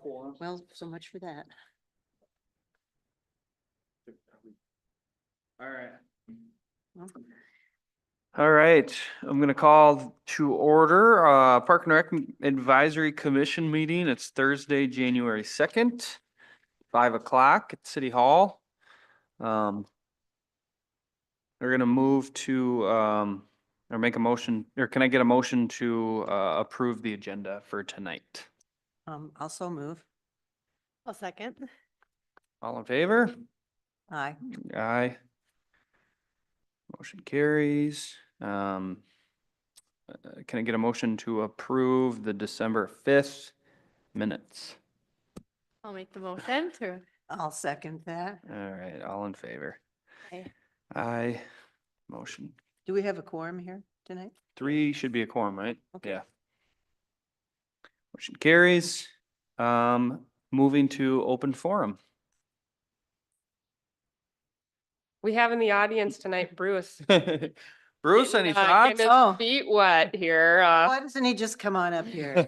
Well, so much for that. All right. Well, All right, I'm gonna call to order, Park and Rec Advisory Commission meeting. It's Thursday, January 2nd, 5 o'clock at City Hall. We're gonna move to, or make a motion, or can I get a motion to, approve the agenda for tonight? Also move. I'll second. All in favor? Aye. Aye. Motion carries. Can I get a motion to approve the December 5th minutes? I'll make the motion to. I'll second that. All right, all in favor? Aye. Aye. Motion Do we have a quorum here tonight? 3 should be a quorum, right? Okay. Yeah. Motion carries. Moving to open forum. We have in the audience tonight, Bruce. Bruce, any Getting thoughts? his Oh. feet wet here. Why doesn't he just come on up here?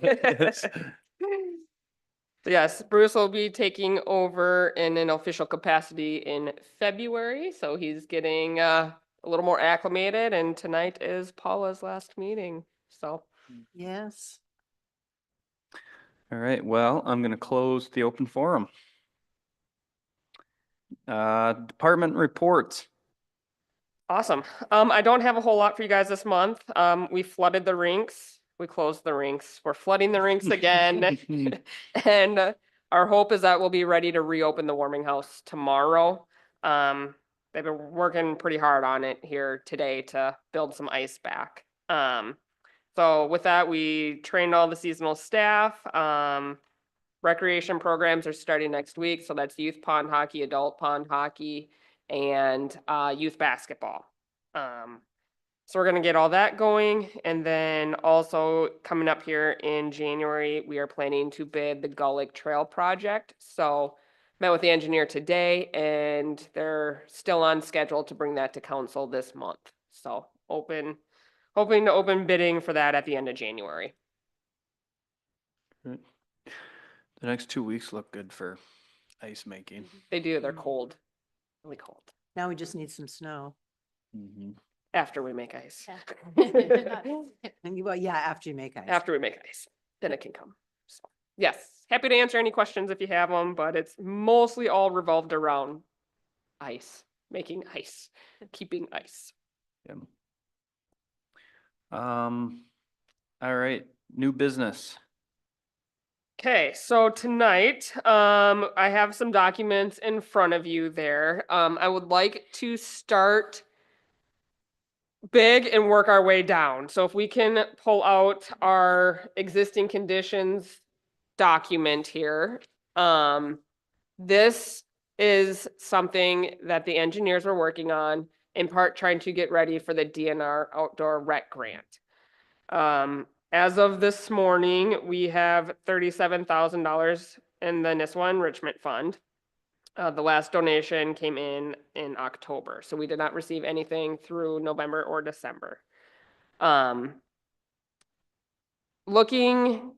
Yes, Bruce will be taking over in an official capacity in February, so he's getting a little more acclimated, and tonight is Paula's last meeting, so. Yes. All right, well, I'm gonna close the open forum. Department reports. Awesome. I don't have a whole lot for you guys this month. We flooded the rinks. We closed the rinks. We're flooding the rinks again. And our hope is that we'll be ready to reopen the warming house tomorrow. They've been working pretty hard on it here today to build some ice back. So with that, we trained all the seasonal staff. Recreation programs are starting next week. So that's youth pond hockey, adult pond hockey, and youth basketball. So we're gonna get all that going, and then also coming up here in January, we are planning to bid the Gull Lake Trail project. So met with the engineer today, and they're still on schedule to bring that to council this month. So hoping to open bidding for that at the end of January. The next 2 weeks look good for ice making. They do, they're cold, really cold, Now we just need some snow. after we make ice. Well, yeah, after you make ice. After we make ice, then it can come. So, yes, happy to answer any questions if you have them, but it's mostly all revolved around ice, making ice, keeping ice. Yeah. All right, new business. Okay, so tonight, I have some documents in front of you there. I would like to start big and work our way down. So if we can pull out our existing conditions document here. This is something that the engineers were working on, in part trying to get ready for the DNR outdoor rec grant. As of this morning, we have $37,000 in the Nisswa Enrichment Fund. The last donation came in October, so we did not receive anything through November or December. Looking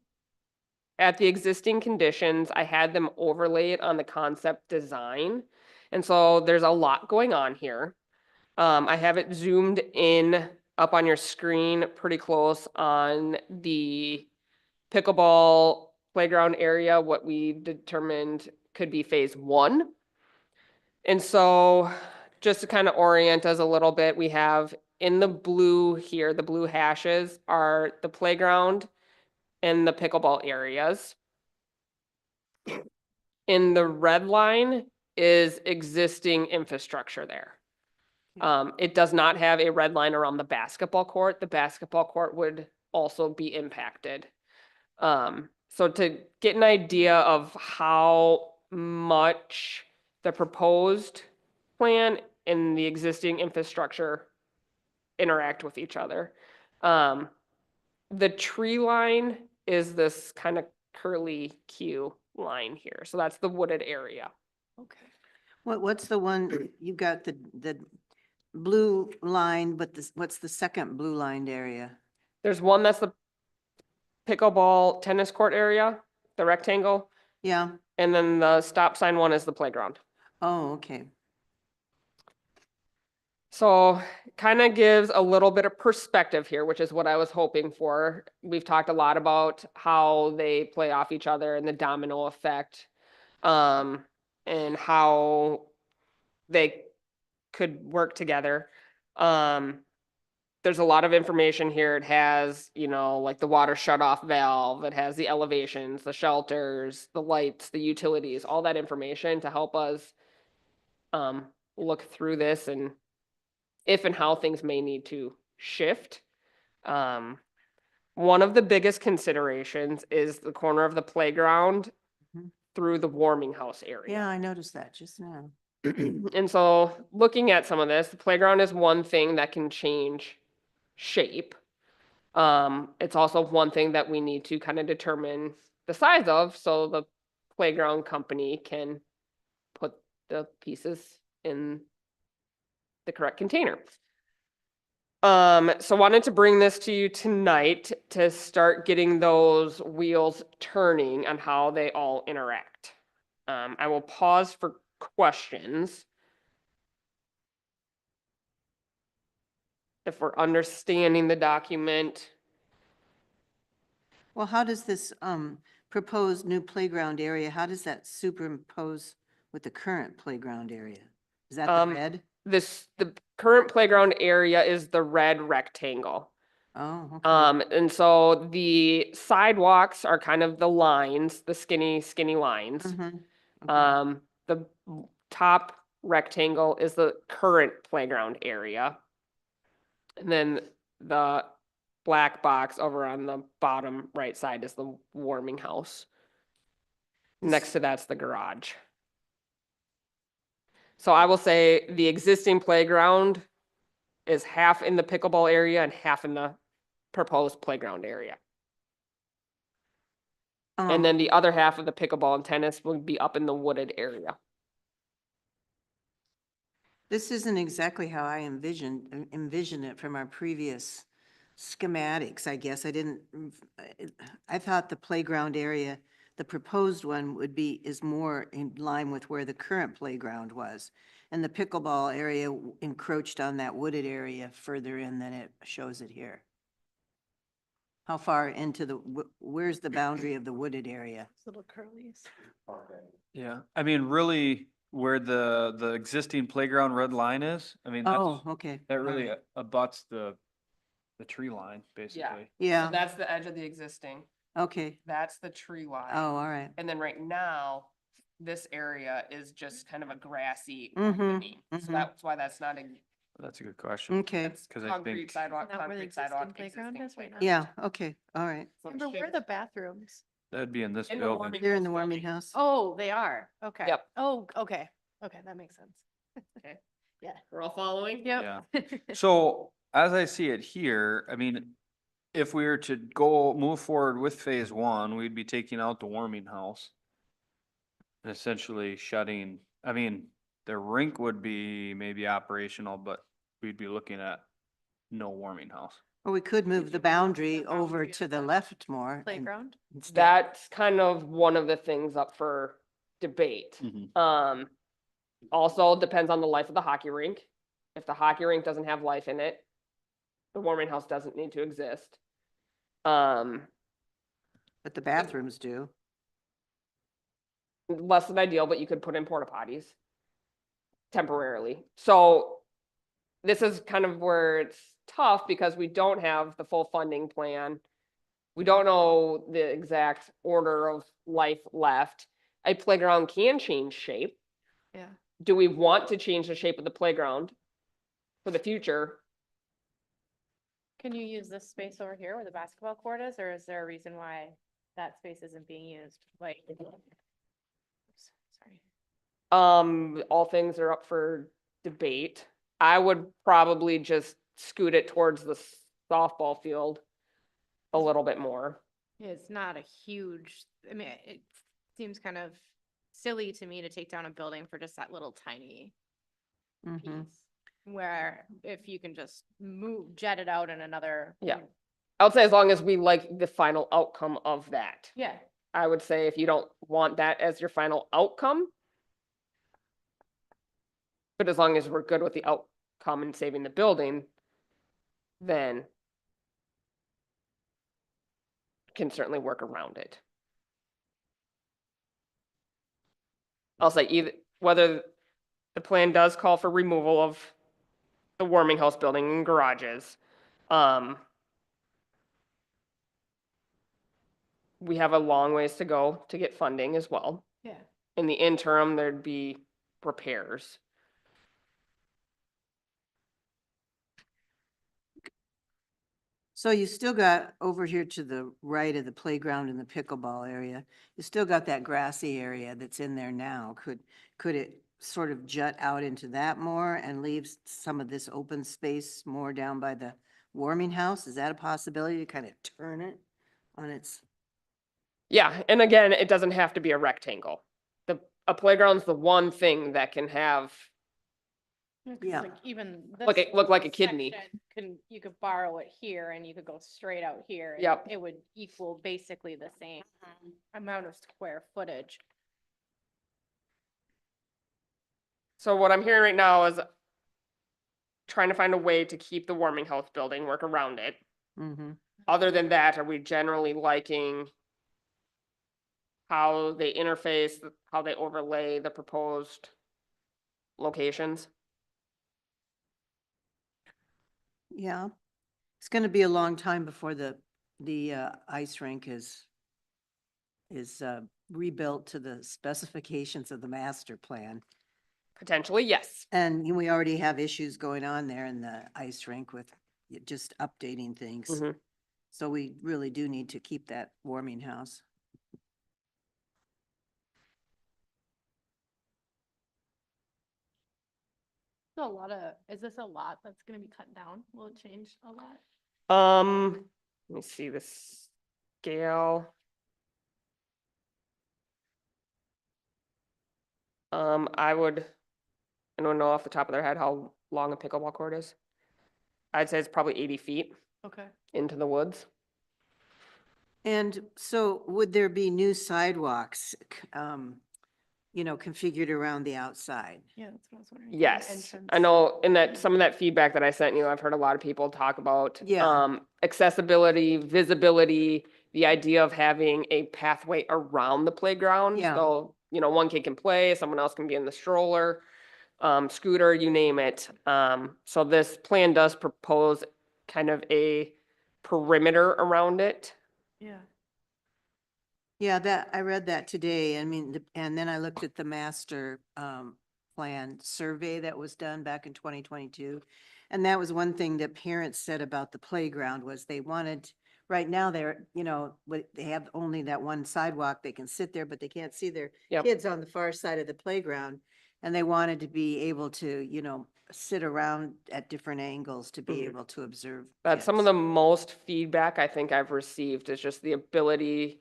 at the existing conditions, I had them overlay it on the concept design. And so there's a lot going on here. I have it zoomed in up on your screen pretty close on the pickleball playground area, what we determined could be phase 1. And so just to kind of orient us a little bit, we have in the blue here, the blue hashes are the playground and the pickleball areas. In the red line is existing infrastructure there. It does not have a red line around the basketball court. The basketball court would also be impacted. So to get an idea of how much the proposed plan and the existing infrastructure interact with each other. The tree line is this kind of curly Q line here. So that's the wooded area. Okay. What's the one, you got the blue line, but what's the second blue lined area? There's one that's the pickleball tennis court area, the rectangle. Yeah. And then the stop sign one is the playground. Oh, okay. So kind of gives a little bit of perspective here, which is what I was hoping for. We've talked a lot about how they play off each other and the domino effect, and how they could work together. There's a lot of information here. It has, like the water shut off valve. It has the elevations, the shelters, the lights, the utilities, all that information to help us look through this and if and how things may need to shift. One of the biggest considerations is the corner of the playground Mhm. through the warming house area. Yeah, I noticed that just now. And so looking at some of this, the playground is one thing that can change shape. It's also one thing that we need to kind of determine the size of so the playground company can put the pieces in the correct container. So wanted to bring this to you tonight to start getting those wheels turning on how they all interact. I will pause for questions. If we're understanding the document. Well, how does this proposed new playground area, how does that superimpose with the current playground area? Is that the red? The current playground area is the red rectangle. Oh, okay. And so the sidewalks are kind of the lines, the skinny lines. Mhm. Okay. The top rectangle is the current playground area. And then the black box over on the bottom right side is the warming house. Next to that's the garage. So I will say the existing playground is half in the pickleball area and half in the proposed playground area. And then the other half of the pickleball and tennis will be up in the wooded area. This isn't exactly how I envisioned it from our previous schematics, I guess. I thought the playground area, the proposed one is more in line with where the current playground was. And the pickleball area encroached on that wooded area further in than it shows it here. How far into where's the boundary of the wooded area? Little curlies. Yeah, I mean, really, where the existing playground red line is, I mean, Oh, that's, okay. that All really right. abuts the tree line, basically. Yeah, That's the edge of the existing. okay. That's the tree line. Oh, all right. And then right now, this area is just kind of a grassy Mhm, opening. So mhm. that's why that's not a, That's a good question. Okay, that's 'Cause I concrete think- sidewalk, Isn't that where the concrete sidewalk. existing playground existing is right now? yeah, okay, all right. So it Remember, where are should- the bathrooms? That'd be in this In the building. warming They're in the house warming building. house. Oh, they are. Okay. Yep. Oh, okay. Okay, that makes sense. Okay. Yeah. We're all following? Yep. So as I see it here, I mean, if we were to move forward with phase one, we'd be taking out the warming house. And essentially shutting, I mean, the rink would be maybe operational, but we'd be looking at no warming house. Or we could move the could move the boundary over boundary to of the the left more. Playground? instead. That's kind of one of the things up for debate. Mhm. Also depends on the life of the hockey rink. If the hockey rink doesn't have life in it, the warming house doesn't need to exist. But the bathrooms do. Less than ideal, but you could put in porta potties temporarily. So this is kind of where it's tough because we don't have the full funding plan. We don't know the exact order of life left. A playground can change shape. Yeah. Do we want to change the shape of the playground for the future? Can you use this space over here where the basketball court is, or is there a reason why that space isn't being used? Like, oops, sorry. All things are up for debate. I would probably just scoot it towards the softball field a little bit more. It's not a huge, I mean, it seems kind of silly to me to take down a building for just that little tiny Mhm. piece. Where if you can just jet it out in another. Yeah. I would say as long as we like the final outcome of that. Yeah, I would say if you don't want that as your final outcome. But as long as we're good with the outcome and saving the building, then can certainly work around it. I'll say either, whether the plan does call for removal of the warming house building and garages. We have a long ways to go to get funding as well. Yeah. In the interim, there'd be repairs. So you still got over here to the right of the playground and the pickleball area, you still got that grassy area that's in there now. Could it sort of jut out into that more and leave some of this open space more down by the warming house? Is that a possibility to kind of turn it on its? Yeah, and again, it doesn't have to be a rectangle. A playground's the one thing that can have, Yeah. Like even Look this at- look like a kidney. section you could borrow it here and you could go straight out here. and Yep. It would equal basically the same amount of square footage. so what I'm hearing right now is trying to find a way to keep the warming house building, work around it. Mm-hmm. Other than that, are we generally liking how they interface, how they overlay the proposed locations? Yeah. It's gonna be a long time before the ice rink is rebuilt to the specifications of the master plan. Potentially, yes. And we already have issues going on there in the ice rink with just updating things. Mhm. So we really do need to keep that warming house. So is this a lot that's gonna be cut down? Will it change a lot? Let me see this scale. I don't know off the top of their head how long a pickleball court is. I'd say it's probably 80 feet Okay. into the woods. And so would there be new sidewalks, configured around the outside? Yeah, that's what I was wondering. for the Yes, I entrance. know in that, some of that feedback that I sent you, I've heard a lot of people talk about. Yeah. Accessibility, visibility, the idea of having a pathway around the playground. Yeah. So, one kid can play, someone else can be in the stroller, scooter, you name it. So this plan does propose kind of a perimeter around it. Yeah. Yeah, I read that today. I mean, and then I looked at the master plan survey that was done back in 2022. And that was one thing that parents said about the playground was they wanted, right now they're, they have only that one sidewalk. They can sit there, but they can't see their Yep. kids on the far side of the playground. And they wanted to be able to, sit around at different angles to be Mhm. able to observe. That's some of kids. the most feedback I think I've received is just the ability,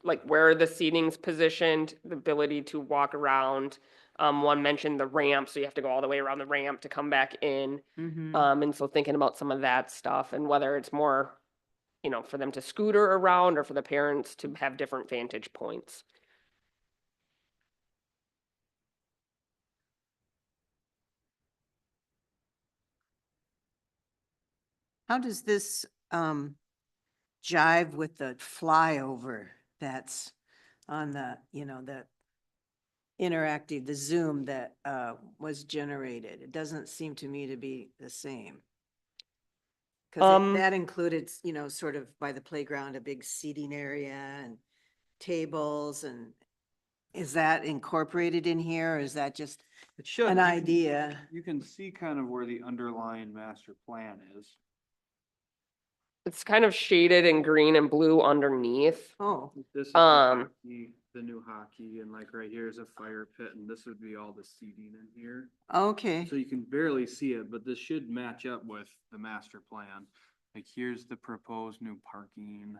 like where the seating's positioned, the ability to walk around. One mentioned the ramp, so you have to go all the way around the ramp to come back in. Mhm. And so thinking about some of that stuff and whether it's more, for them to scooter around or for the parents to have different vantage points. How does this jive with the flyover that's on the, the the Zoom that was generated? It doesn't seem to me to be the same. Because that included, sort of by the playground, a big seating area and tables, and is that incorporated in here, or is that just It should. an You can- idea? You can see kind of where the underlying master plan is. It's kind of shaded in green and blue underneath. Oh, This is Um, the new hockey, and like right here is a fire pit, and this would be all the seating in here. okay. So you can barely see it, but this should match up with the master plan. Like here's the proposed new parking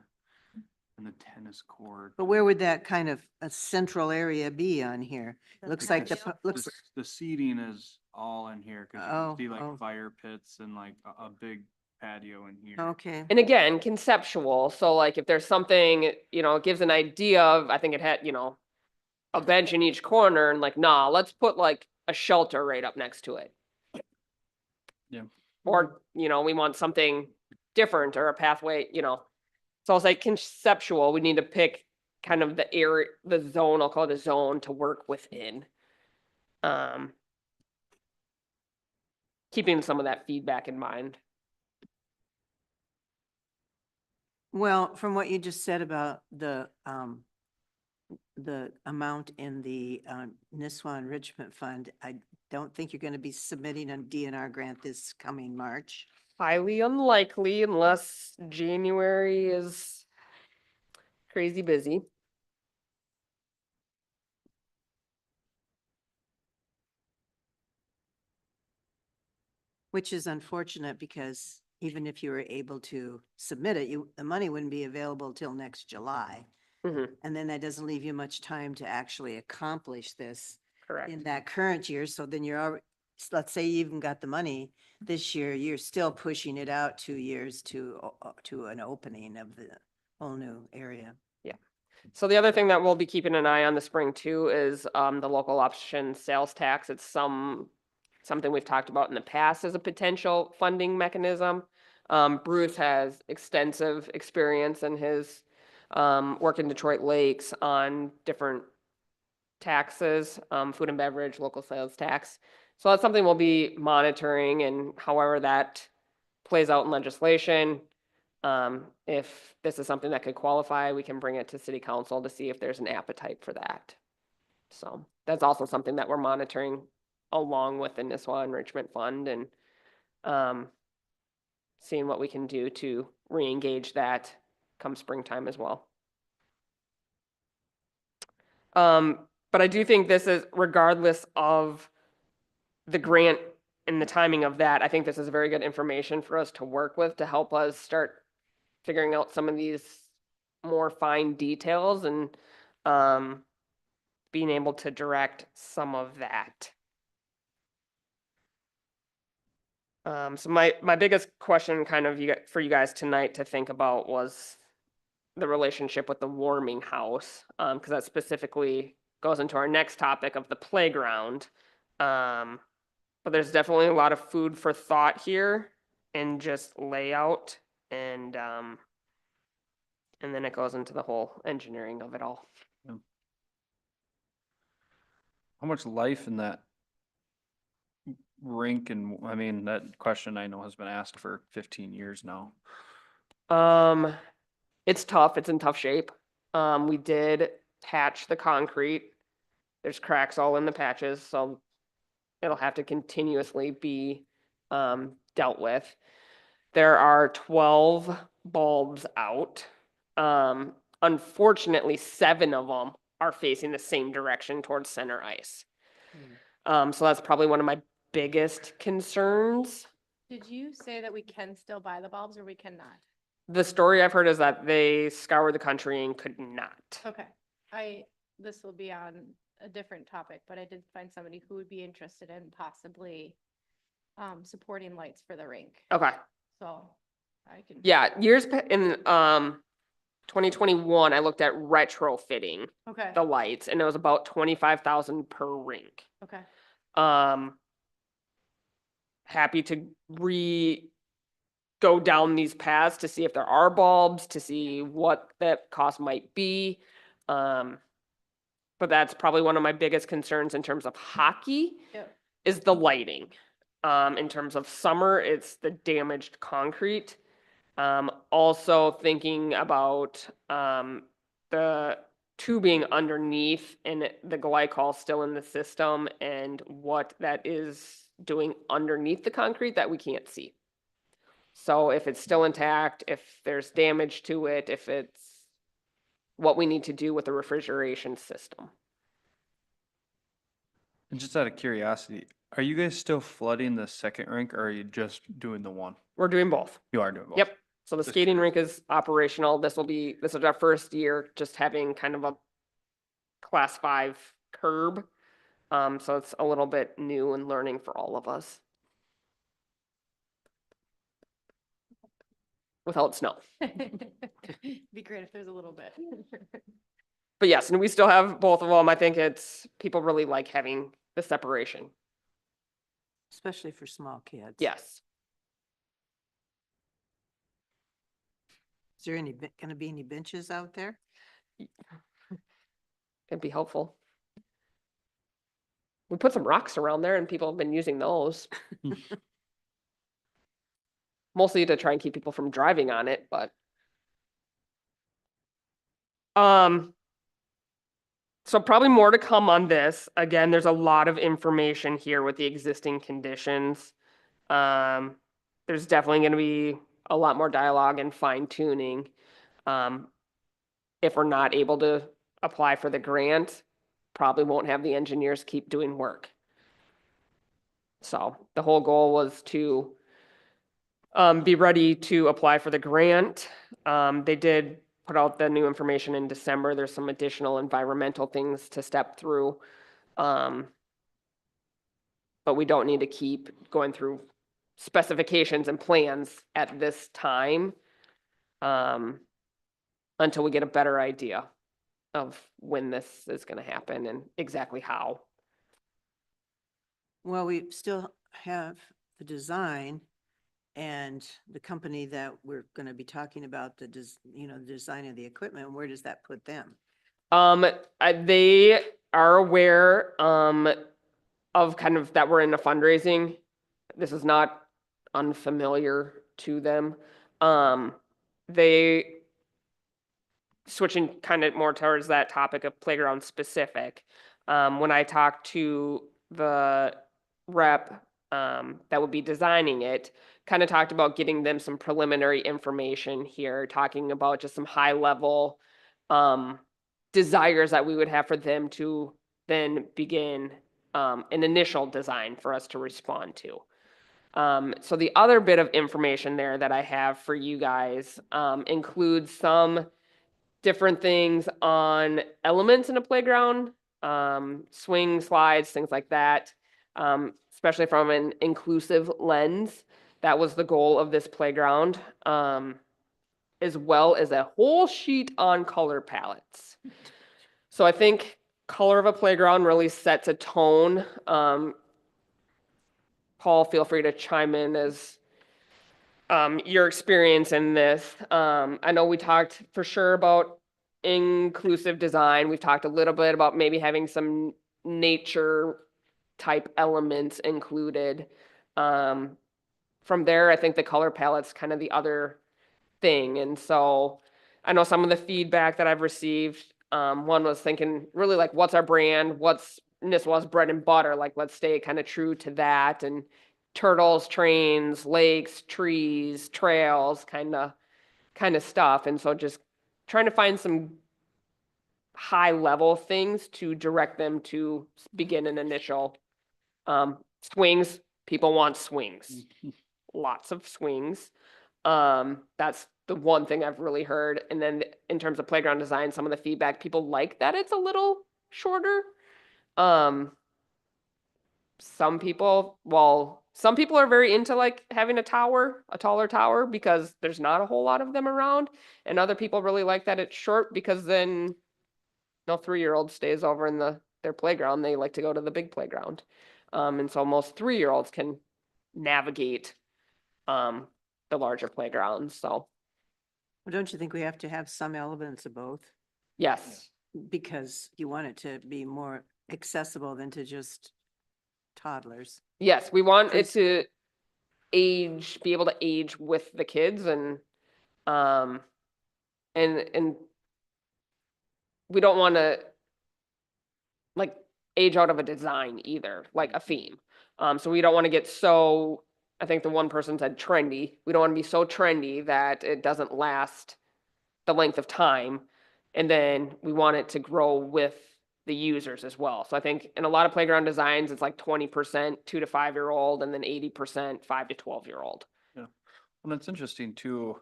and the tennis court. But where would that kind of a central area be on here? Looks like the, patio? looks, The seating is all in here, cause you Oh, can see oh. like fire pits and like a big patio in here. Okay. And again, conceptual, so like if there's something, it gives an idea of, I think it had, a bench in each corner and like, nah, let's put like a shelter right up next to it. Yeah. Or, we want something different or a pathway, So it's like conceptual, we need to pick kind of the area, the zone, I'll call it a zone to work within. Keeping some of that feedback in mind. Well, from what you just said about the amount in the Nisswa Enrichment Fund, I don't think you're going to be submitting a DNR grant this coming March. Highly unlikely unless January is crazy busy. Which is unfortunate because even if you were able to submit it, the money wouldn't be available till next July. Mhm, And then that doesn't leave you much time to actually accomplish this correct. in that current year. So then you're already, let's say you even got the money this year, you're still pushing it out 2 years to an opening of the whole new area. So the other thing that we'll be keeping an eye on this spring too is the local option sales tax. It's something we've talked about in the past as a potential funding mechanism. Bruce has extensive experience in his work in Detroit Lakes on different taxes, food and beverage, local sales tax. So that's something we'll be monitoring, and however that plays out in legislation. If this is something that could qualify, we can bring it to city council to see if there's an appetite for that. So that's also something that we're monitoring along with the Nisswa Enrichment Fund and seeing what we can do to re-engage that come springtime as well. But I do think this is, regardless of the grant and the timing of that, I think this is very good information for us to work with to help us start figuring out some of these more fine details and being able to direct some of that. So my biggest question kind of for you guys tonight to think about was the relationship with the warming house, because that specifically goes into our next topic of the playground. But there's definitely a lot of food for thought here and just layout and then it goes into the whole engineering of it all. How much life in that rink? And I mean, that question I know has been asked for 15 years now. It's tough. It's in tough shape. We did patch the concrete. There's cracks all in the patches, so it'll have to continuously be dealt with. There are 12 bulbs out. Unfortunately, 7 of them are facing the same direction towards center ice. So that's probably one of my biggest concerns. Did you say that we can still buy the bulbs or we cannot? The story I've heard is that they scoured the country and could not. Okay, this will be on a different topic, but I did find somebody who would be interested in possibly supporting lights for the rink, Okay. so I can. Yeah, in 2021, I looked at retrofitting Okay, the lights and it was about 25,000 per rink. okay, Happy to go down these paths to see if there are bulbs, to see what that cost might be. But that's probably one of my biggest concerns in terms of hockey yep, is the lighting. In terms of summer, it's the damaged concrete. Also thinking about the tubing underneath and the glycol still in the system and what that is doing underneath the concrete that we can't see. So if it's still intact, if there's damage to it, if it's what we need to do with the refrigeration system. And just out of curiosity, are you guys still flooding the second rink or are you just doing the one? We're doing both. You are doing both? Yep. So the Just skating curious. rink is operational. This is our first year just having kind of a class 5 curb. So it's a little bit new and learning for all of us. without snow. Be great if there's a little bit. But yes, and we still have both of them. I think it's, people really like having the separation. Especially for small kids. Yes. Is there gonna be any benches out there? It'd be helpful. We put some rocks around there and people have been using those. Mostly to try and keep people from driving on it, but. So probably more to come on this. Again, there's a lot of information here with the existing conditions. There's definitely gonna be a lot more dialogue and fine tuning. If we're not able to apply for the grant, probably won't have the engineers keep doing work. So the whole goal was to be ready to apply for the grant. They did put out the new information in December. There's some additional environmental things to step through. But we don't need to keep going through specifications and plans at this time until we get a better idea of when this is going to happen and exactly how. Well, we still have the design and the company that we're gonna be talking about, the design of the equipment. Where does that put them? They are aware of kind of that we're in a fundraising. This is not unfamiliar to them. They switching kind of more towards that topic of playground specific. When I talked to the rep that would be designing it, kind of talked about getting them some preliminary information here, talking about just some high level desires that we would have for them to then begin an initial design for us to respond to. So the other bit of information there that I have for you guys includes some different things on elements in a playground, swing, slides, things like that, especially from an inclusive lens. That was the goal of this playground, as well as a whole sheet on color palettes. So I think color of a playground really sets a tone. Paul, feel free to chime in as your experience in this. I know we talked for sure about inclusive design. We've talked a little bit about maybe having some nature type elements included. From there, I think the color palette's kind of the other thing. And so I know some of the feedback that I've received, one was thinking really like, what's our brand? What's Nisswa's bread and butter? Like, let's stay kind of true to that. And turtles, trains, lakes, trees, trails, kind of stuff. And so just trying to find some high level things to direct them to begin an initial swings. People want swings, lots of swings. That's the one thing I've really heard. And then in terms of playground design, some of the feedback, people like that it's a little shorter. Some people are very into like having a taller tower because there's not a whole lot of them around. And other people really like that it's short because then no 3-year-old stays over in their playground. They like to go to the big playground. And so most 3-year-olds can navigate the larger playgrounds. So Well, don't you think we have to have some elements of both? yes, Because you want it to be more accessible than to just toddlers. yes, we want it Because- to be able to age with the kids and we don't want to like age out of a design either, like a theme. So we don't want to get so, I think the one person said trendy. We don't want to be so trendy that it doesn't last the length of time. And then we want it to grow with the users as well. So I think in a lot of playground designs, it's like 20% 2 to 5-year-old and then 80% 5 to 12-year-old. And it's interesting too.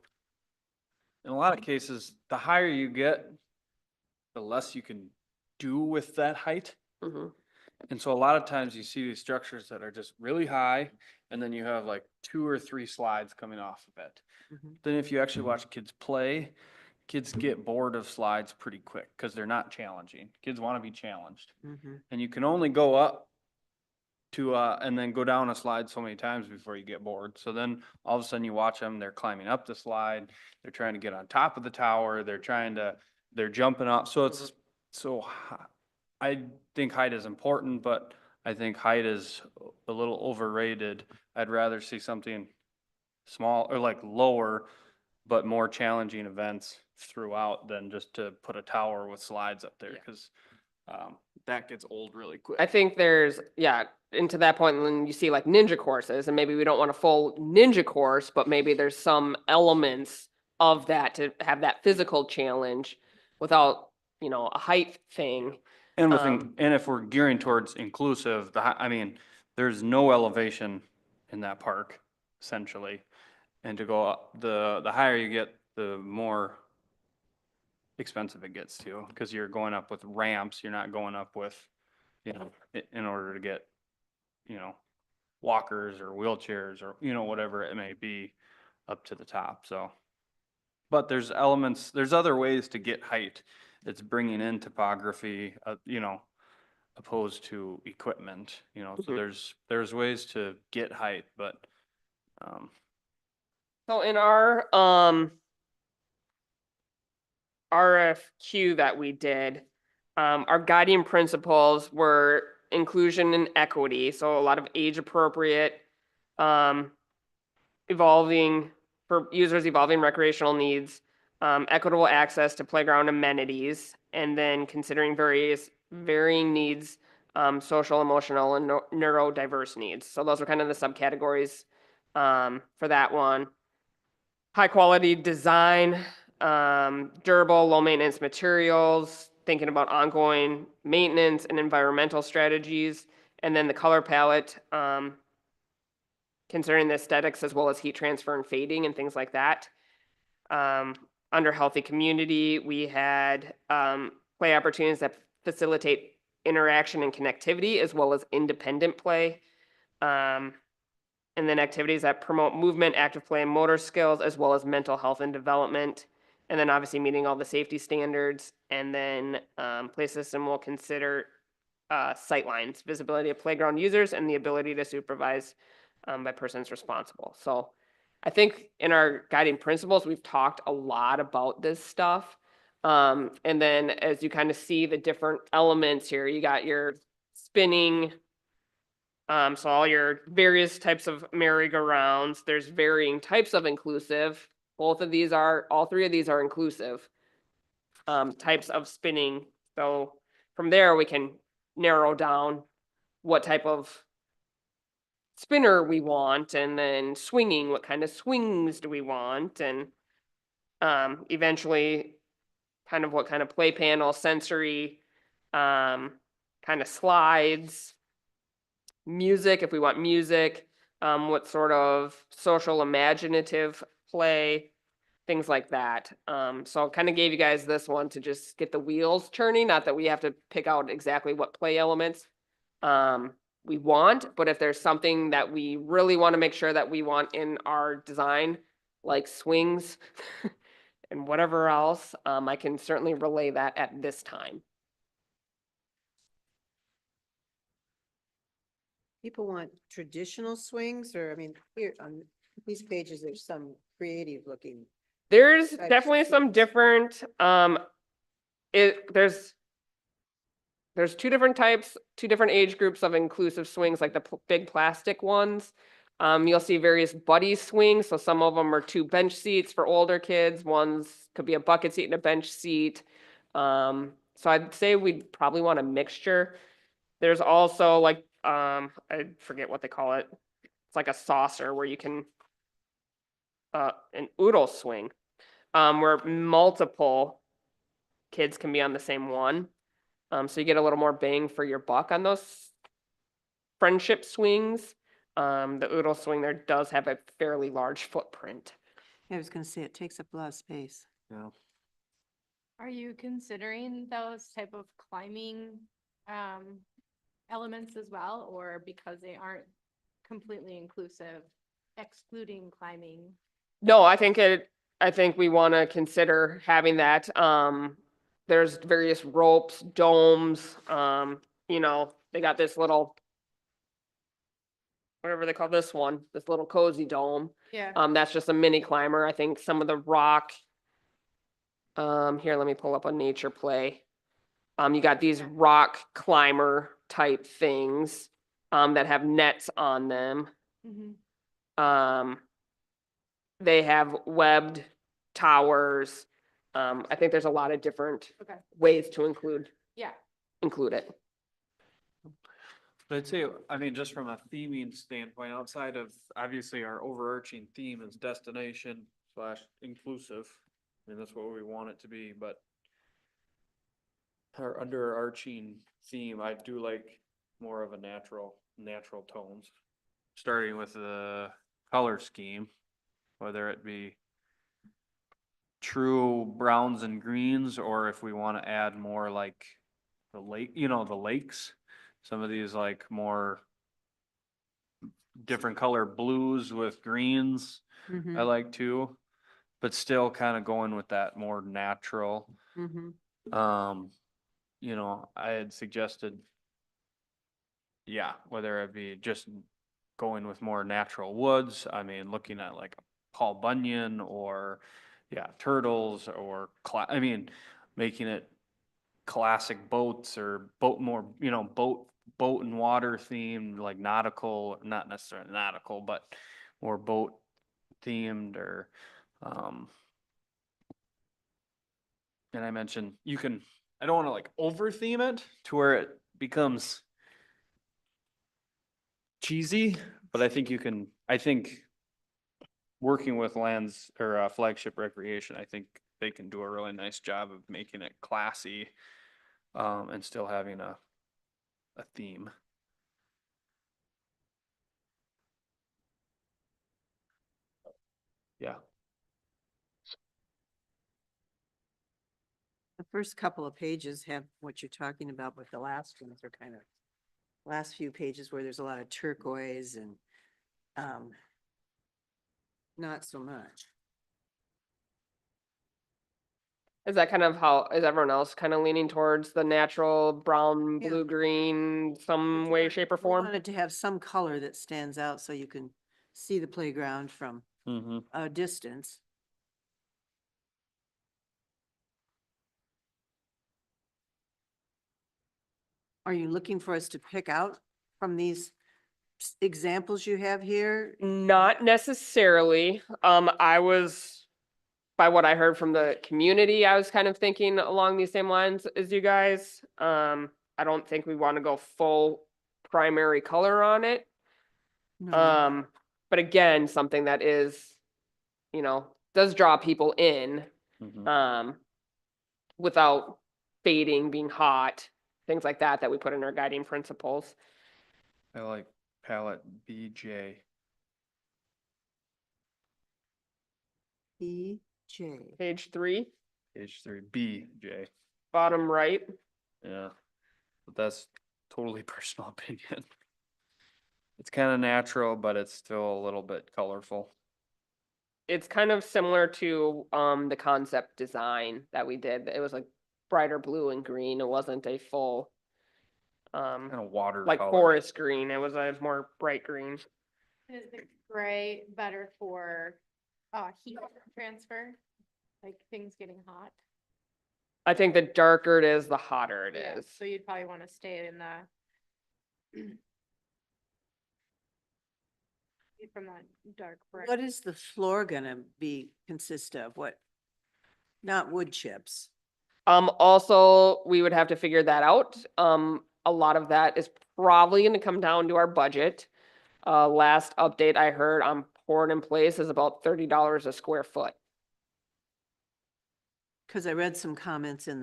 In a lot of cases, the higher you get, the less you can do with that height. Mhm. And so a lot of times you see these structures that are just really high, and then you have like 2 or 3 slides coming off of it. Mhm. Then if you actually watch kids play, kids get bored of slides pretty quick because they're not challenging. Kids want to be challenged. Mhm. And you can only go up to, and then go down a slide so many times before you get bored. So then all of a sudden you watch them, they're climbing up the slide, they're trying to get on top of the tower, they're jumping up. So it's, so I think height is important, but I think height is a little overrated. I'd rather see something small or like lower, but more challenging events throughout than just to put a tower with slides up there, Yeah. because that gets old really quick. I think there's, yeah, and to that point, when you see like ninja courses, and maybe we don't want a full ninja course, but maybe there's some elements of that to have that physical challenge without, a height thing. And and if we're gearing towards inclusive, I mean, there's no elevation in that park, essentially. And to go up, the higher you get, the more expensive it gets to, because you're going up with ramps, you're not going up with, in order to get, walkers or wheelchairs or, whatever it may be up to the top, so. But there's elements, there's other ways to get height. It's bringing in topography, opposed to equipment, so Mhm. there's ways to get height, but, So in our RFQ that we did, our guiding principles were inclusion and equity. So a lot of age appropriate, um, evolving for users evolving recreational needs, equitable access to playground amenities, and then considering varying needs, social, emotional, and neurodiverse needs. So those are kind of the subcategories for that one. High quality design, durable, low maintenance materials, thinking about ongoing maintenance and environmental strategies, and then the color palette, considering the aesthetics as well as heat transfer and fading and things like that. Um, Under healthy community, we had play opportunities that facilitate interaction and connectivity as well as independent play. And then activities that promote movement, active play, and motor skills, as well as mental health and development. And then obviously meeting all the safety standards. And then play system will consider sight lines, visibility of playground users, and the ability to supervise by persons responsible. So I think in our guiding principles, we've talked a lot about this stuff. And then as you kind of see the different elements here, you got your spinning, so all your various types of merry-go-rounds, there's varying types of inclusive. All three of these are inclusive types of spinning. So from there, we can narrow down what type of spinner we want, and then swinging, what kind of swings do we want, and eventually kind of what kind of play panel, sensory, kind of slides, music, if we want music, what sort of social imaginative play, things like that. So kind of gave you guys this one to just get the wheels turning, not that we have to pick out exactly what play elements we want, but if there's something that we really want to make sure that we want in our design, like swings and whatever else, I can certainly relay that at this time. People want traditional swings, or, I mean, here on these pages, there's some creative looking. There's Types of definitely some swings. different, there's two different types, two different age groups of inclusive swings, like the big plastic ones. You'll see various buddy swings, so some of them are 2 bench seats for older kids, ones could be a bucket seat and a bench seat. So I'd say we'd probably want a mixture. There's also like, I forget what they call it. It's like a saucer where you can, an oodle swing, where multiple kids can be on the same one. So you get a little more bang for your buck on those friendship swings. The oodle swing there does have a fairly large footprint. I was gonna say, it takes up a lot of space. yeah. Are you considering those type of climbing elements as well, or because they aren't completely inclusive, excluding climbing? No, I think we want to consider having that. There's various ropes, domes, they got this little, whatever they call this one, this little cozy dome. Yeah. That's just a mini climber. I think some of the rock. Here, let me pull up a nature play. You got these rock climber type things, that have nets on them. They have webbed towers. I think there's a lot of different Okay, ways to include yeah, it. But I'd say, I mean, just from a theming standpoint, outside of, obviously, our overarching theme is destination / inclusive. I mean, that's what we want it to be, but our underarching theme, I do like more of a natural tones. Starting with the color scheme, whether it be true browns and greens, or if we want to add more like the lake, the lakes. Some of these like more different color blues with greens, Mhm, I like too, but still kind of going with that more natural. mhm. I had suggested, yeah, whether it be just going with more natural woods, I mean, looking at like Paul Bunyan or, yeah, turtles or making it classic boats or more, boat and water themed, like nautical, not necessarily nautical, but more boat themed or, and I mentioned I don't want to like over theme it to where it becomes cheesy, but I think working with Lands or Flagship Recreation, I think they can do a really nice job of making it classy, and still having a theme. Yeah. The first couple of pages have what you're talking about, but the last ones are kind of, last few pages where there's a lot of turquoise and, not so much. Is that kind of how, is everyone else kind of leaning towards the natural brown, Yeah. blue, green, some But way, you shape or we form? wanted to have some color that stands out so you can see the playground from Mm-hmm. a distance. Are you looking for us to pick out from these examples you have here? Not necessarily. By what I heard from the community, I was kind of thinking along these same lines as you guys. I don't think we want to go full primary color on it. No. But again, something that is, does draw people in, Mm-hmm. without fading, being hot, things like that, that we put in our guiding principles. I like palette BJ. PJ. Page 3, Page 3, BJ. bottom right. Yeah. But that's totally personal opinion. It's kind of natural, but it's still a little bit colorful. It's kind of similar to the concept design that we did. It was like brighter blue and green. It wasn't a full Kind of water like color. forest green. It was a more bright green. is the gray better for, heat transfer? Like things getting hot? I think the darker it is, the hotter it Yeah, is. so you'd probably wanna stay in the from that dark brick. What is the floor gonna consist of? What? Not wood chips. Also, we would have to figure that out. A lot of that is probably gonna come down to our budget. Last update I heard on poured in place is about $30 a square foot. Cause I read some comments in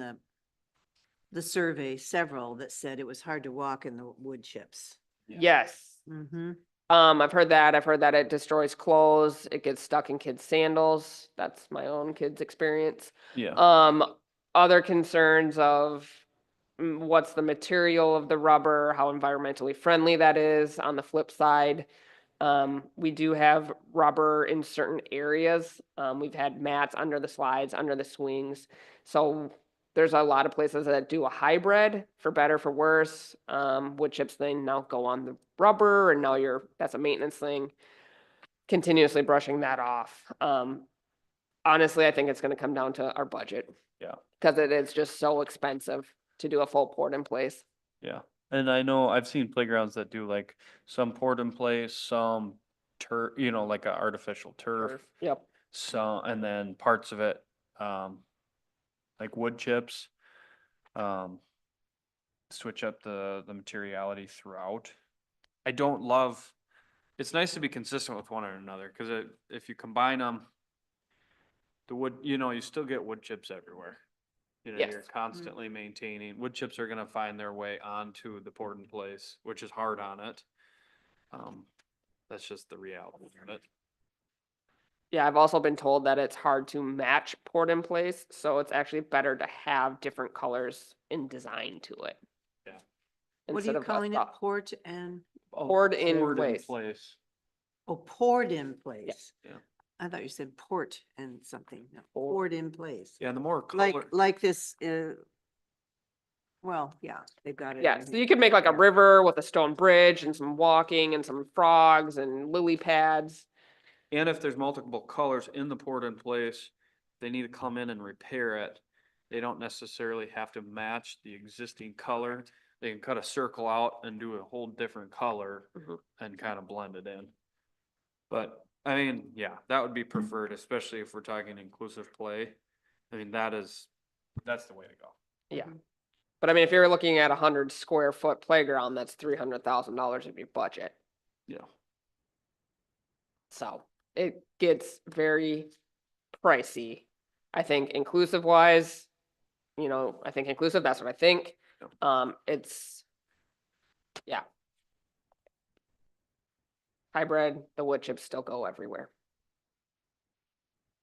the survey, several that said it was hard to walk in the wood chips. Yeah. Yes. Mm-hmm. I've heard that. I've heard that it destroys clothes. It gets stuck in kids' sandals. That's my own kids' experience. Yeah. Other concerns of what's the material of the rubber, how environmentally friendly that is on the flip side. We do have rubber in certain areas. We've had mats under the slides, under the swings. So there's a lot of places that do a hybrid for better, for worse. Wood chips thing now go on the rubber and now that's a maintenance thing. Continuously brushing that off. Honestly, I think it's gonna come down to our budget. Yeah. Cause it is just so expensive to do a full port in place. Yeah, and I know I've seen playgrounds that do like some port in place, some turf, like a artificial turf. Yep. So, and then parts of it, like wood chips. Switch up the materiality throughout. I don't love, it's nice to be consistent with one another, cause if you combine them, the wood, you still get wood chips everywhere. You're Yes. constantly maintaining, wood chips are gonna find their way onto the port in place, which is hard on it. That's just the reality of it. Yeah, I've also been told that it's hard to match port in place, so it's actually better to have different colors in design to it. Yeah. What are Instead you of a calling it? soft- Port and, Poured in place. poured in place? Yeah. I thought you said port and something. No, Pour- poured in place. Yeah, and the more Like, color, like this, well, yeah, they've got it. Yeah, in so here. you could make like a Yeah. river with a stone bridge and some walking and some frogs and lily pads. and if there's multiple colors in the port in place, they need to come in and repair it. They don't necessarily have to match the existing color. They can cut a circle out and do a whole different color Mhm. and kind of blend it in. But, I mean, yeah, that would be preferred, especially if we're talking inclusive play. I mean, that's the way to go. Yeah. But I mean, if you're looking at 100 square foot playground, that's $300,000 of your budget. Yeah. So it gets very pricey. I think inclusive wise, I think inclusive, that's what I think. Yeah. Hybrid, the wood chips still go everywhere.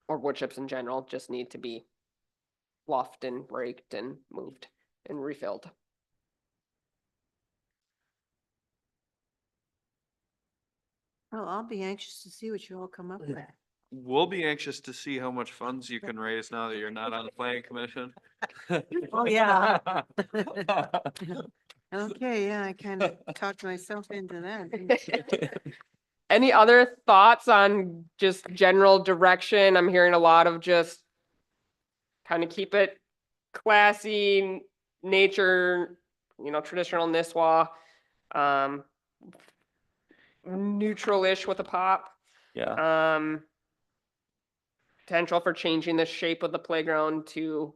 Or wood chips in general just need to be fluffed and raked and moved and refilled. Well, I'll be anxious to see what you all come up with. We'll be anxious to see how much funds you can raise now that you're not on the planning commission. Oh, yeah. Okay, yeah, I kind of talked myself into that. Any other thoughts on just general direction? I'm hearing a lot of just kind of keep it classy, nature, traditional Nisswa, neutral-ish with a pop. Yeah, Potential for changing the shape of the playground to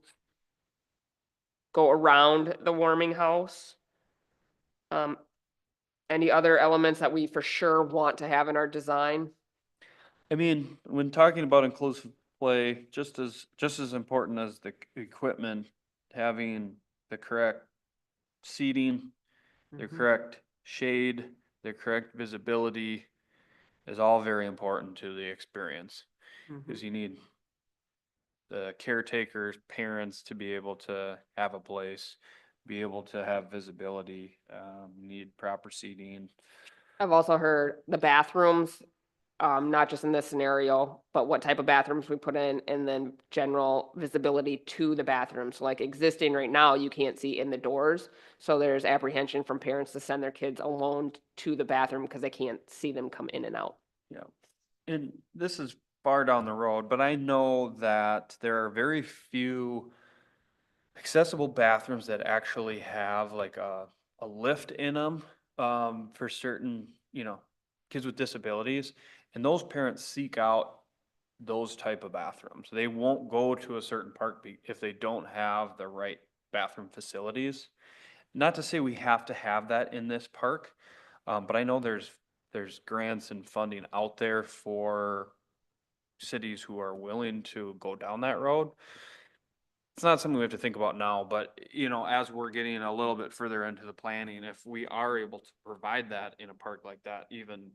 go around the warming house. Any other elements that we for sure want to have in our design? I mean, when talking about inclusive play, just as important as the equipment, having the correct seating, the Mhm. correct shade, the correct visibility is all very important to the experience. Mhm. Because you need the caretakers, parents to be able to have a place, be able to have visibility, need proper seating. I've also heard the bathrooms, not just in this scenario, but what type of bathrooms we put in and then general visibility to the bathrooms. Like existing right now, you can't see in the doors. So there's apprehension from parents to send their kids alone to the bathroom because they can't see them come in and out. Yeah. And this is far down the road, but I know that there are very few accessible bathrooms that actually have like a lift in them, for certain, kids with disabilities. And those parents seek out those type of bathrooms. They won't go to a certain park if they don't have the right bathroom facilities. Not to say we have to have that in this park, but I know there's grants and funding out there for cities who are willing to go down that road. It's not something we have to think about now, but as we're getting a little bit further into the planning, if we are able to provide that in a park like that, even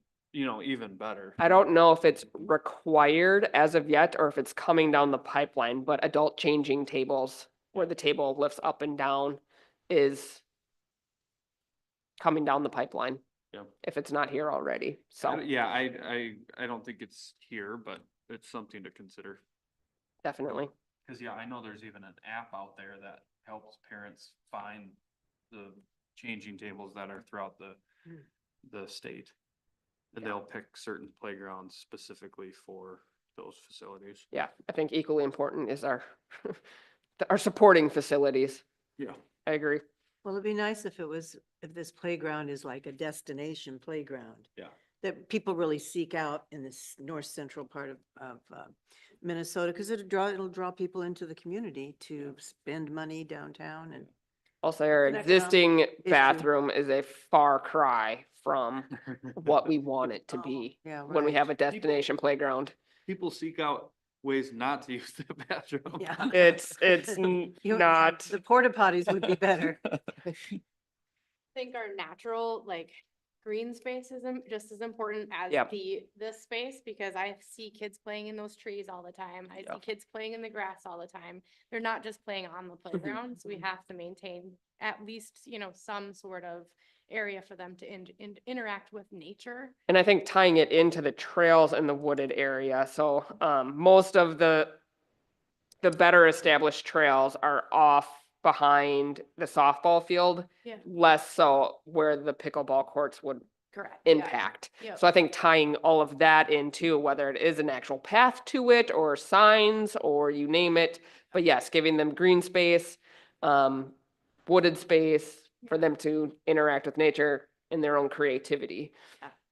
better. I don't know if it's required as of yet or if it's coming down the pipeline, but adult changing tables where the table lifts up and down is coming down the pipeline. Yeah. If it's not here already, so Yeah, I don't think it's here, but it's something to consider. definitely. Cause yeah, I know there's even an app out there that helps parents find the changing tables that are throughout the state. And Yeah. they'll pick certain playgrounds specifically for those facilities. Yeah, I think equally important is our, our supporting facilities. Yeah. I agree. Well, it'd be nice if if this playground is like a destination playground. Yeah. That people really seek out in this north central part of Minnesota, because it'll draw people into the community to spend money downtown and. I'll say our An economic existing bathroom is a far cry from what we want it to be Yeah, when we right. have a destination playground. People seek out ways not to use the bathroom. Yeah. It's You- not, The porta potties would be better. Think our natural, like, green space is just as important as Yep. this space, because I see kids playing in those trees all the time. I see Yep. kids playing in the grass all the time. They're not just playing on the playground, so we have to maintain at least, some sort of area for them to interact with nature. and I think tying it into the trails in the wooded area, so, most of the better established trails are off behind the softball field, Yeah. less so where the pickleball courts would Correct. impact. Yep. So I think tying all of that into whether it is an actual path to it or signs or you name it, but yes, giving them green space, wooded space for them to interact with nature in their own creativity.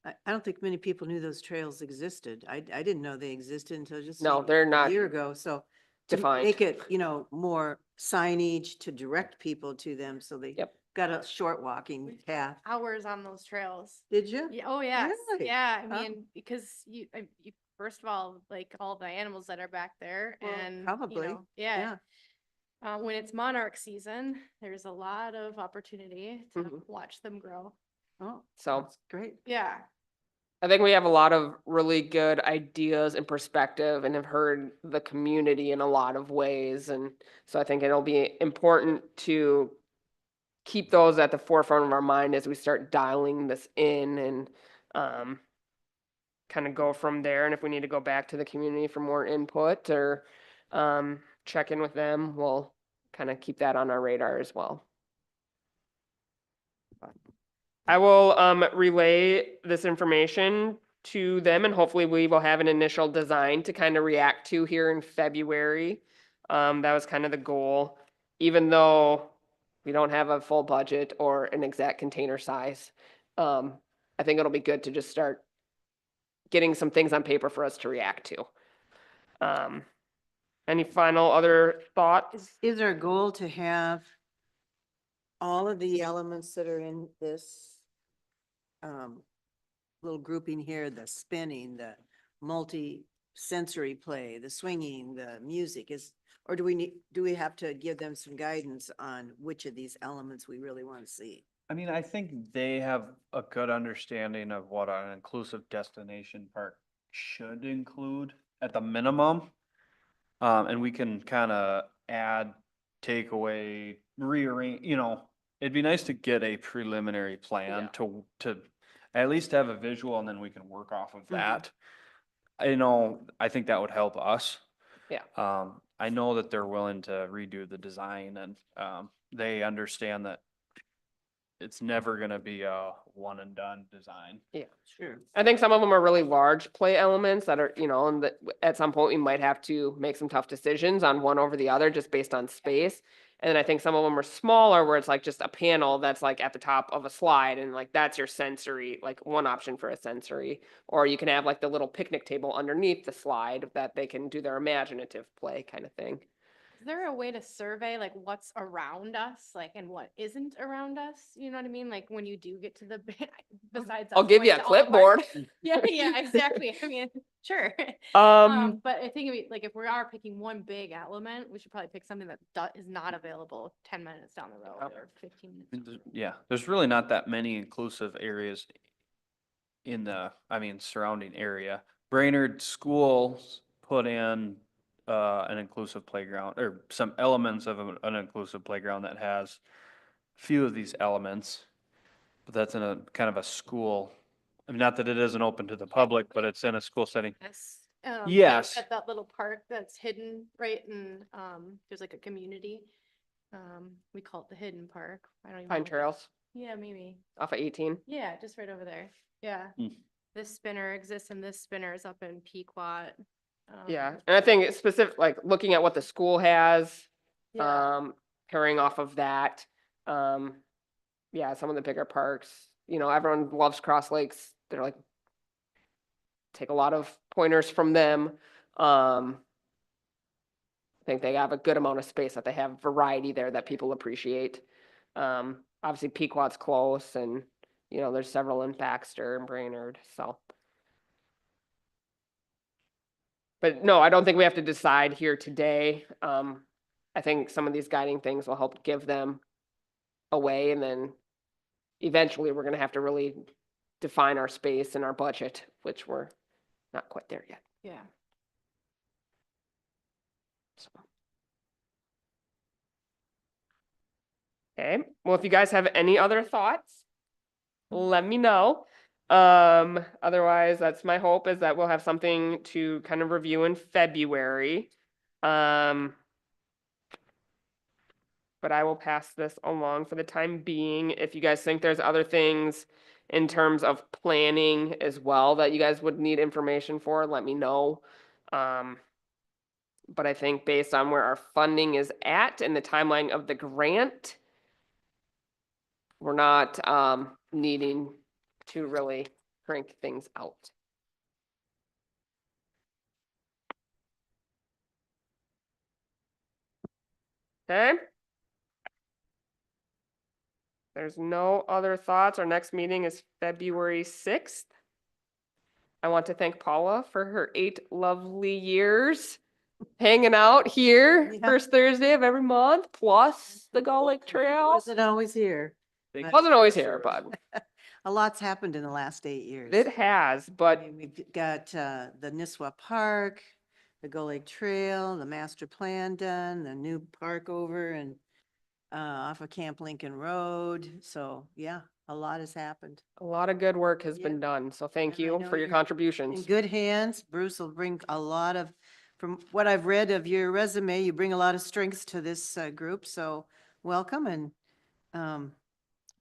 I don't think many people knew those trails existed. I didn't know they existed until just No, they're a not year ago, so. To defined. make it, more signage to direct people to them, so they Yep. got a short walking path. Hours on those trails. Did you? Yeah, oh, yes, Really? yeah, I Oh. mean, because you, first of all, like, all the animals that are back there Well, and, probably, yeah. When it's monarch season, there's a lot of opportunity to Mhm. watch them grow. Oh, So that's great. Yeah, I think we have a lot of really good ideas and perspective and have heard the community in a lot of ways. And so I think it'll be important to keep those at the forefront of our mind as we start dialing this in and kind of go from there. And if we need to go back to the community for more input or check in with them, we'll kind of keep that on our radar as well. I will relay this information to them and hopefully we will have an initial design to kind of react to here in February. That was kind of the goal, even though we don't have a full budget or an exact container size. I think it'll be good to just start getting some things on paper for us to react to. Any final other thoughts? Is our goal to have all of the elements that are in this little grouping here, the spinning, the multi-sensory play, the swinging, the music or do we have to give them some guidance on which of these elements we really want to see? I mean, I think they have a good understanding of what an inclusive destination park should include at the minimum. And we can kind of add, take away, rearrange, it'd be nice to get a preliminary plan to at least have a visual and then we can work off of that. I think that would help us. Yeah. I know that they're willing to redo the design and, they understand that it's never gonna be a one and done design. Yeah. Sure. I think some of them are really large play elements that are, and that at some point we might have to make some tough decisions on one over the other just based on space. And then I think some of them are smaller where it's like just a panel that's like at the top of a slide and like that's your sensory, like one option for a sensory. Or you can have like the little picnic table underneath the slide that they can do their imaginative play kind of thing. is there a way to survey like what's around us, like, and what isn't around us? You know what I mean? Like when you do get to the, besides. I'll us give you going a to all the clipboard. parks. Yeah, exactly. I mean, sure. But I think like if we are picking one big element, we should probably pick something that is not available 10 minutes down the road or 15 minutes. Yeah, there's really not that many inclusive areas in surrounding area. Brainerd Schools put in an inclusive playground or some elements of an inclusive playground that has few of these elements, but that's in a kind of a school. I mean, not that it isn't open to the public, but it's in a school setting. Yes. Yes. At that little park that's hidden, right, and, there's like a community. We call it the Hidden Park. I don't even Pine know. Trails Yeah, maybe. off of 18. Yeah, just right over there. Yeah. Hmm. This spinner exists and this spinner is up in Pequot. Yeah, and I think it's specific, like looking at what the school has, Yeah. pairing off of that. Yeah, some of the bigger parks, everyone loves Cross Lakes. They're like, take a lot of pointers from them. I think they have a good amount of space, that they have variety there that people appreciate. Obviously Pequot's close, and, there's several in Baxter and Brainerd, so. But no, I don't think we have to decide here today. I think some of these guiding things will help give them a way, and then eventually we're gonna have to really define our space and our budget, which we're not quite there yet. Yeah. So. Okay, well, if you guys have any other thoughts, let me know. Otherwise, that's my hope, is that we'll have something to kind of review in February. But I will pass this along for the time being. If you guys think there's other things in terms of planning as well that you guys would need information for, let me know. But I think based on where our funding is at and the timeline of the grant, we're not needing to really crank things out. Okay. There's no other thoughts. Our next meeting is February 6th. I want to thank Paula for her 8 lovely years hanging out here Yeah. first Thursday of every month, plus the Gull Lake Trail. Wasn't always here. Wasn't always here, but A lot's happened in the last 8 years. it has, I but mean, we've got the Nisswa Park, the Gull Lake Trail, the master plan done, the new park over and off of Camp Lincoln Road. So yeah, a lot has happened. a lot of good work has Yeah. been done. So thank And I you know for your you're contributions. In good hands. Bruce will bring a lot of, from what I've read of your resume, you bring a lot of strengths to this group. So welcome, and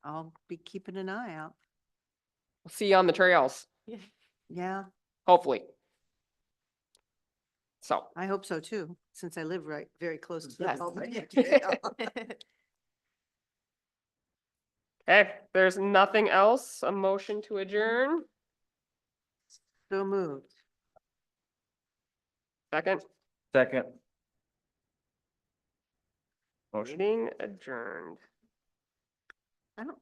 I'll be keeping an eye out. See you on the trails, Yeah, hopefully. So, I hope so too, since I live very close to the Yes. Gull Lake Trail. okay, there's nothing else. A motion to adjourn. So moved. Second, Second. Motion. meeting adjourned. I don't